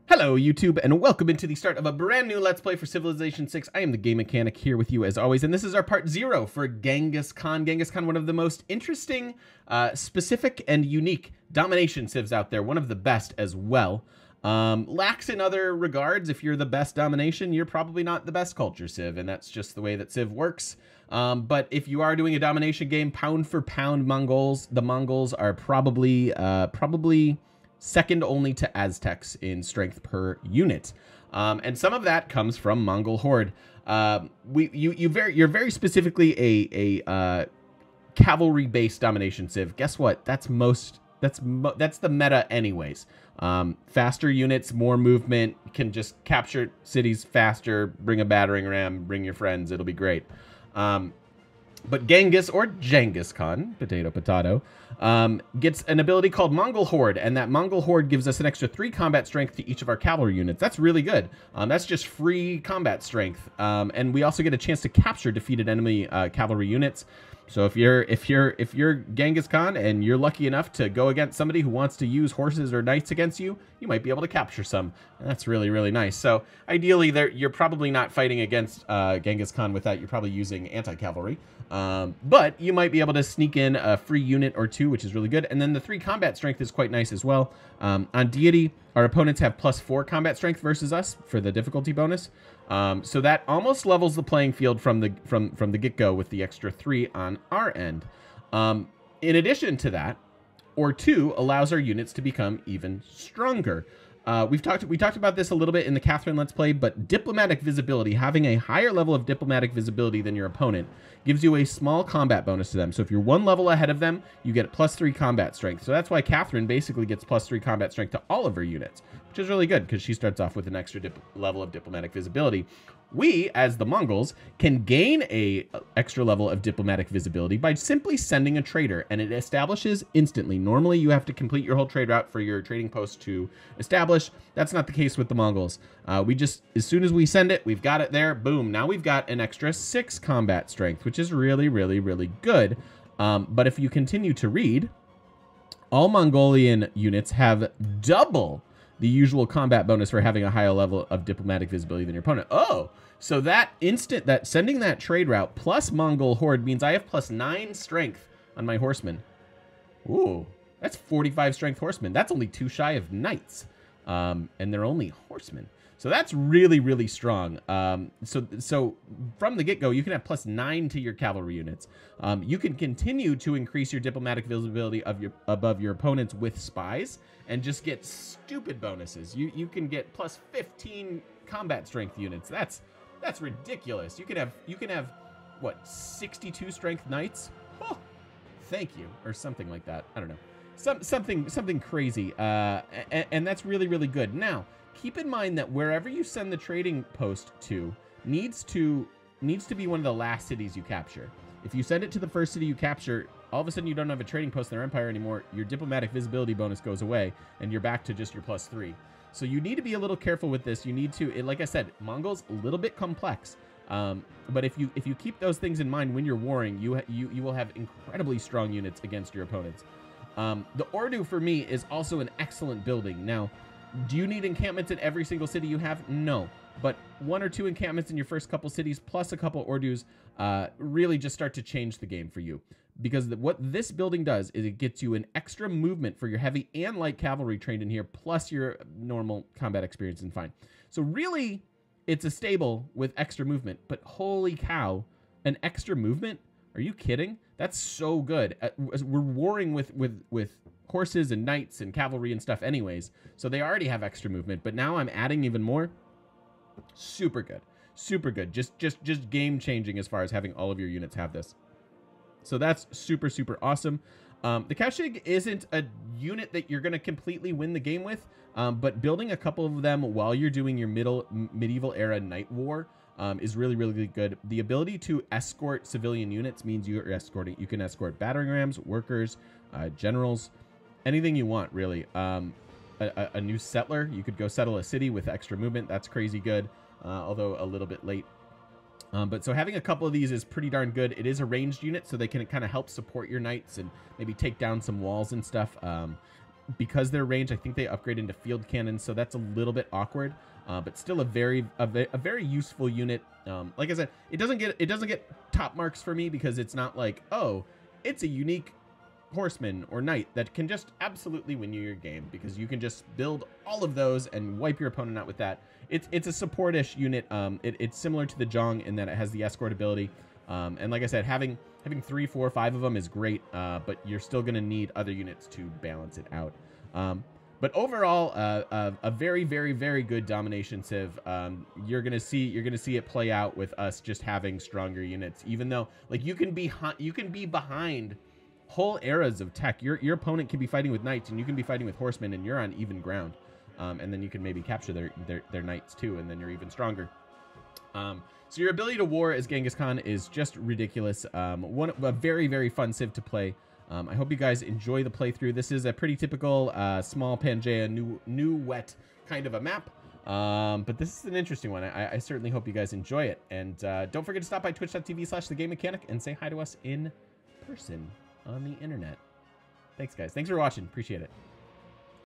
Hello YouTube and welcome into the start of a brand new Let's Play for Civilization 6. I am the Game Mechanic here with you as always, and this is our part 0 for Genghis Khan. Genghis Khan, one of the most interesting, specific, and unique domination civs out there. One of the best as well. Lacks in other regards. If you're the best domination, you're probably not the best culture civ, and that's just the way that civ works. But if you are doing a domination game, pound for pound the Mongols are probably second only to Aztecs in strength per unit. And some of that comes from Mongol Horde. You're very specifically a cavalry-based domination civ. Guess what? That's the meta anyways. Faster units, more movement, can just capture cities faster, bring a battering ram, bring your friends, it'll be great. But Genghis, or Genghis Khan, potato, potato, gets an ability called Mongol Horde, and that Mongol Horde gives us an extra 3 combat strength to each of our cavalry units. That's really good. That's just free combat strength. And we also get a chance to capture defeated enemy cavalry units. So if you're Genghis Khan and you're lucky enough to go against somebody who wants to use horses or knights against you, you might be able to capture some. And that's really, really nice. So ideally, you're probably not fighting against Genghis Khan with that. You're probably using anti-cavalry. But you might be able to sneak in a free unit or 2, which is really good. And then the 3 combat strength is quite nice as well. On Deity, our opponents have +4 combat strength versus us for the difficulty bonus. So that almost levels the playing field from the get-go with the extra 3 on our end. In addition to that, or 2 allows our units to become even stronger. We talked about this a little bit in the Catherine Let's Play, but diplomatic visibility, having a higher level of diplomatic visibility than your opponent, gives you a small combat bonus to them. So if you're 1 level ahead of them, you get +3 combat strength. So that's why Catherine basically gets +3 combat strength to all of her units, which is really good because she starts off with an extra level of diplomatic visibility. We, as the Mongols, can gain a extra level of diplomatic visibility by simply sending a trader, and it establishes instantly. Normally, you have to complete your whole trade route for your trading post to establish. That's not the case with the Mongols. As soon as we send it, we've got it there. Boom. Now we've got an extra 6 combat strength, which is really, really, really good. But if you continue to read, all Mongolian units have double the usual combat bonus for having a higher level of diplomatic visibility than your opponent. Oh, so that sending that trade route plus Mongol Horde means I have +9 strength on my horsemen. Ooh, that's 45 strength horsemen. That's only 2 shy of knights. And they're only horsemen. So that's really, really strong. So from the get-go, you can have +9 to your cavalry units. You can continue to increase your diplomatic visibility above your opponents with spies and just get stupid bonuses. You can get +15 combat strength units. That's ridiculous. You can have what, 62 strength knights? Oh, thank you, or something like that. I don't know. Something crazy. And that's really, really good. Now, keep in mind that wherever you send the trading post to needs to be one of the last cities you capture. If you send it to the first city you capture, all of a sudden you don't have a trading post in their empire anymore. Your diplomatic visibility bonus goes away, and you're back to just your +3. So you need to be a little careful with this. You need to, like I said, Mongols a little bit complex. But if you keep those things in mind when you're warring, you will have incredibly strong units against your opponents. The Ordu for me is also an excellent building. Now, do you need encampments in every single city you have? No. But 1 or 2 encampments in your first couple cities, plus a couple Ordus, really just start to change the game for you. Because what this building does is it gets you an extra movement for your heavy and light cavalry trained in here, plus your normal combat experience and fine. So really, it's a stable with extra movement. But holy cow, an extra movement? Are you kidding? That's so good. We're warring with horses and knights and cavalry and stuff anyways, so they already have extra movement, but now I'm adding even more. Super good. Super good. Just game changing as far as having all of your units have this. So that's super, super awesome. The Kashig isn't a unit that you're going to completely win the game with, but building a couple of them while you're doing your medieval era night war is really, really good. The ability to escort civilian units means you can escort battering rams, workers, generals, anything you want, really. A new settler, you could go settle a city with extra movement. That's crazy good, although a little bit late. But so having a couple of these is pretty darn good. It is a ranged unit, so they can kind of help support your knights and maybe take down some walls and stuff. because their range, I think they upgrade into field cannons, so that's a little bit awkward. But still a very useful unit. Like I said, it doesn't get top marks for me because it's not like, oh, it's a unique horseman or knight that can just absolutely win you your game, because you can just build all of those and wipe your opponent out with that. It's a support-ish unit. It's similar to the Zhong in that it has the escort ability. And like I said, having 3, 4, 5 of them is great, but you're still going to need other units to balance it out. But overall, a very good domination civ. You're gonna see it play out with us just having stronger units. Even though, like, you can be behind whole eras of tech. Your opponent can be fighting with knights, and you can be fighting with horsemen, and you're on even ground. And then you can maybe capture their knights too, and then you're even stronger. So your ability to war as Genghis Khan is just ridiculous. A very fun civ to play. I hope you guys enjoy the playthrough. This is a pretty typical small Pangea new wet kind of a map. But this is an interesting one. I certainly hope you guys enjoy it. And don't forget to stop by twitch.tv/thegamemechanic and say hi to us in person on the internet. Thanks, guys. Thanks for watching. Appreciate it.